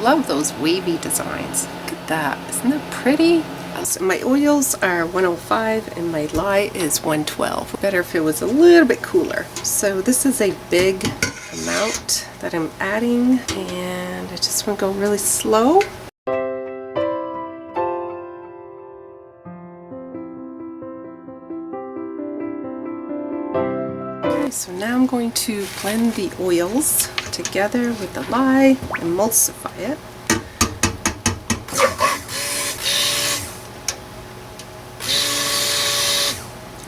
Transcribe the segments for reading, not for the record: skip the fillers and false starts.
love those wavy designs. Look at that. Isn't that pretty? So my oils are 105 and my lye is 112. Better if it was a little bit cooler. So this is a big amount that I'm adding, and I just want to go really slow. Okay, so now I'm going to blend the oils together with the lye, emulsify it.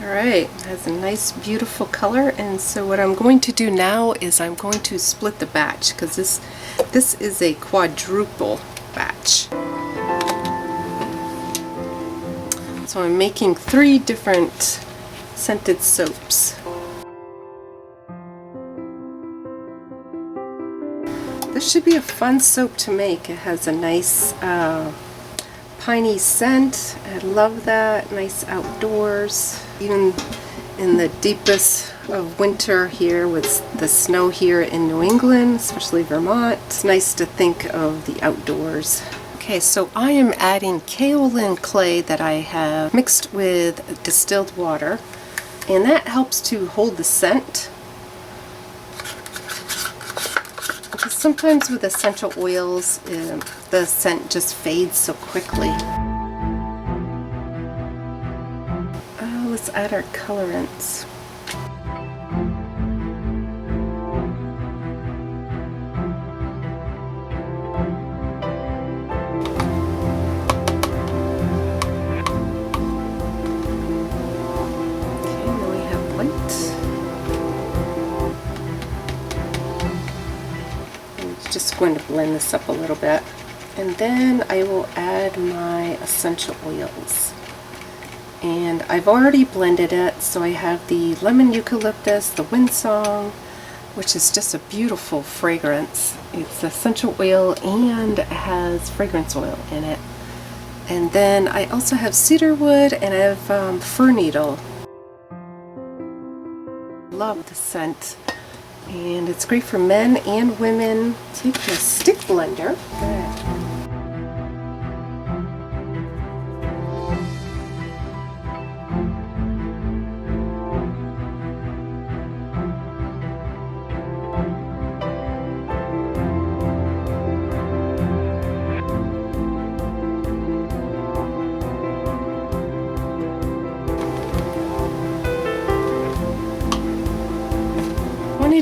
Alright, it has a nice beautiful color, and so what I'm going to do now is I'm going to split the batch, because this is a quadruple batch. So I'm making 3 different scented soaps. This should be a fun soap to make. It has a nice piney scent. I love that. Nice outdoors. Even in the deepest of winter here with the snow here in New England, especially Vermont, it's nice to think of the outdoors. Okay, so I am adding kaolin clay that I have mixed with distilled water, and that helps to hold the scent. Because sometimes with essential oils, the scent just fades so quickly. Let's add our colorants. Okay, now we have white. I'm just going to blend this up a little bit, and then I will add my essential oils. And I've already blended it, so I have the lemon eucalyptus, the windsong, which is just a beautiful fragrance. It's essential oil and it has fragrance oil in it. And then I also have cedarwood and I have fir needle. Love the scent, and it's great for men and women. Take the stick blender. Good.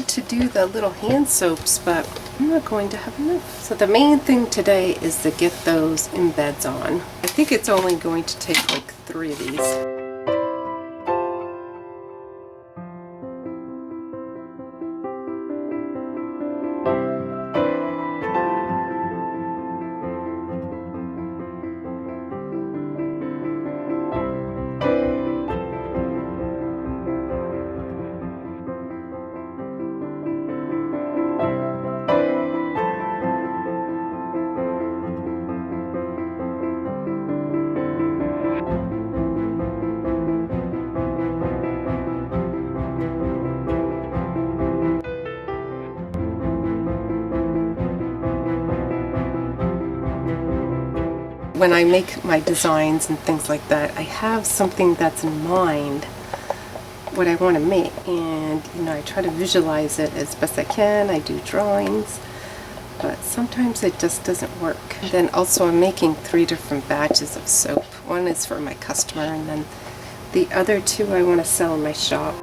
To do the little hand soaps, but I'm not going to have enough. So the main thing today is to get those embeds on. I think it's only going to take like 3 of these. When I make my designs and things like that, I have something that's in mind, what I want to make, and I try to visualize it as best I can. I do drawings, but sometimes it just doesn't work. And then also I'm making 3 different batches of soap. One is for my customer, and then the other 2 I want to sell in my shop.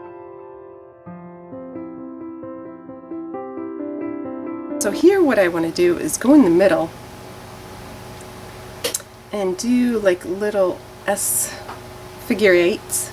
So here what I want to do is go in the middle and do like little S figure 8s.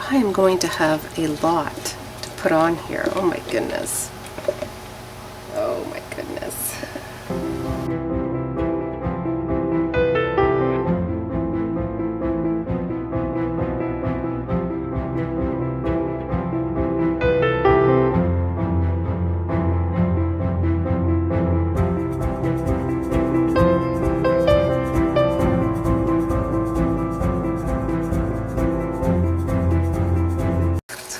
I am going to have a lot to put on here. Oh my goodness. Oh my goodness.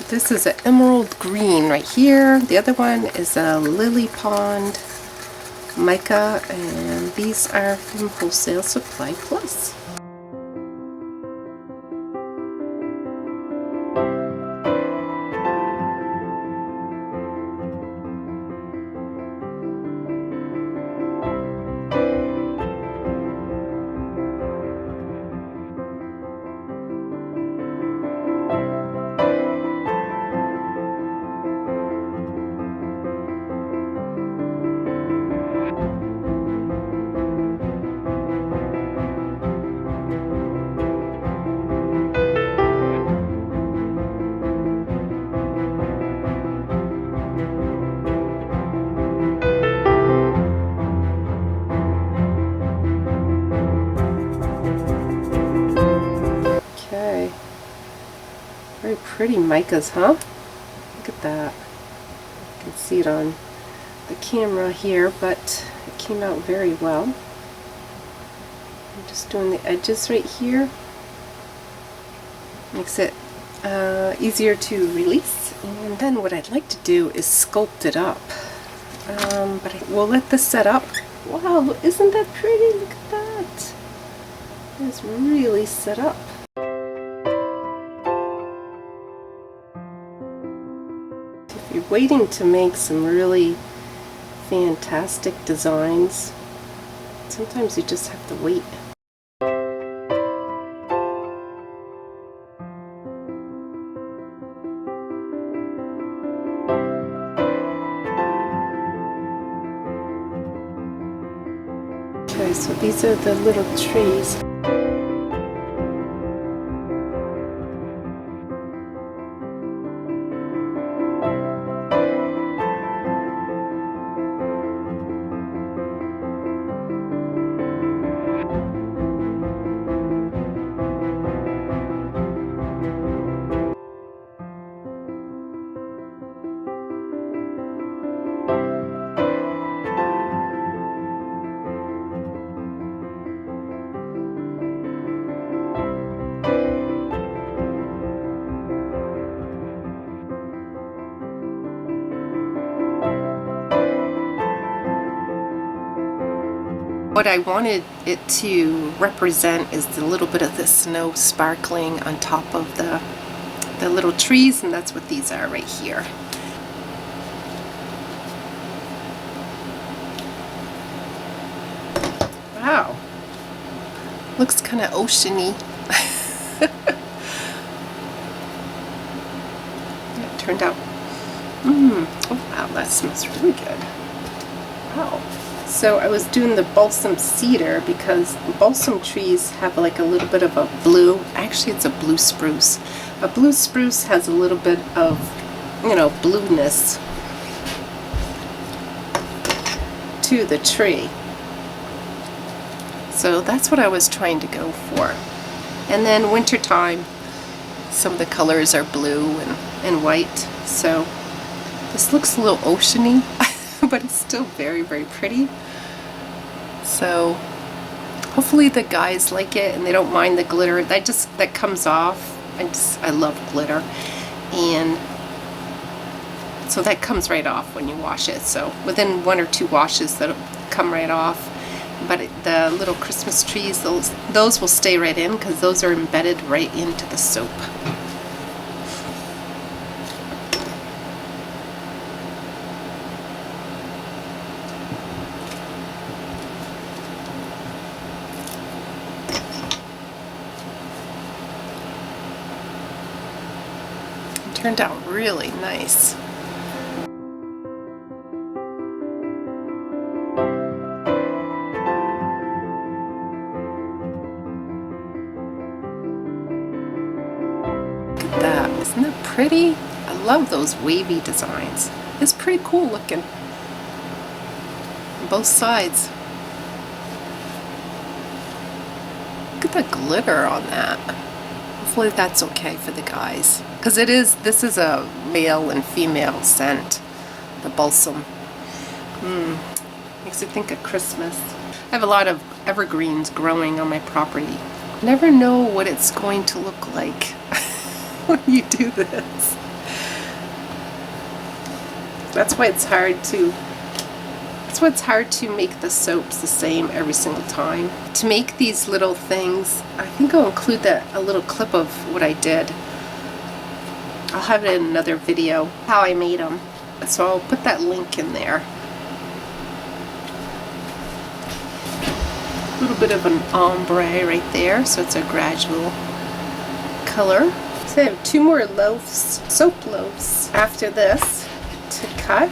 This is an emerald green right here. The other one is a lily pond mica, and these are from Wholesale Supply Plus. Very pretty micas, huh? Look at that. You can see it on the camera here, but it came out very well. I'm just doing the edges right here. Makes it easier to release. And then what I'd like to do is sculpt it up. But we'll let this set up. Wow, isn't that pretty? Look at that. It's really set up. If you're waiting to make some really fantastic designs, sometimes you just have to wait. Okay, so these are the little trees. What I wanted it to represent is the little bit of the snow sparkling on top of the little trees, and that's what these are right here. Wow, looks kind of oceany. It turned out. Oh wow, that smells really good. Wow. So I was doing the balsam cedar because balsam trees have like a little bit of a blue, actually it's a blue spruce. A blue spruce has a little bit of, blueness to the tree. So that's what I was trying to go for. And then wintertime, some of the colors are blue and white. So this looks a little oceany, but it's still very, very pretty. So hopefully the guys like it and they don't mind the glitter. That comes off. I love glitter, and so that comes right off when you wash it. So within 1 or 2 washes, that'll come right off. But the little Christmas trees, those will stay right in because those are embedded right into the soap. Turned out really nice. Look at that. Isn't that pretty? I love those wavy designs. It's pretty cool looking on both sides. Look at the glitter on that. Hopefully that's okay for the guys, because this is a male and female scent, the balsam. Makes you think of Christmas. I have a lot of evergreens growing on my property. Never know what it's going to look like when you do this. That's why it's hard to make the soaps the same every single time. To make these little things, I think I'll include a little clip of what I did. I'll have it in another video, how I made them. So I'll put that link in there. A little bit of an ombre right there, so it's a gradual color. So I have 2 more loaves, soap loaves, after this to cut.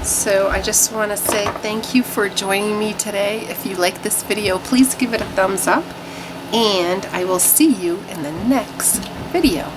So I just want to say thank you for joining me today. If you like this video, please give it a thumbs up, and I will see you in the next video.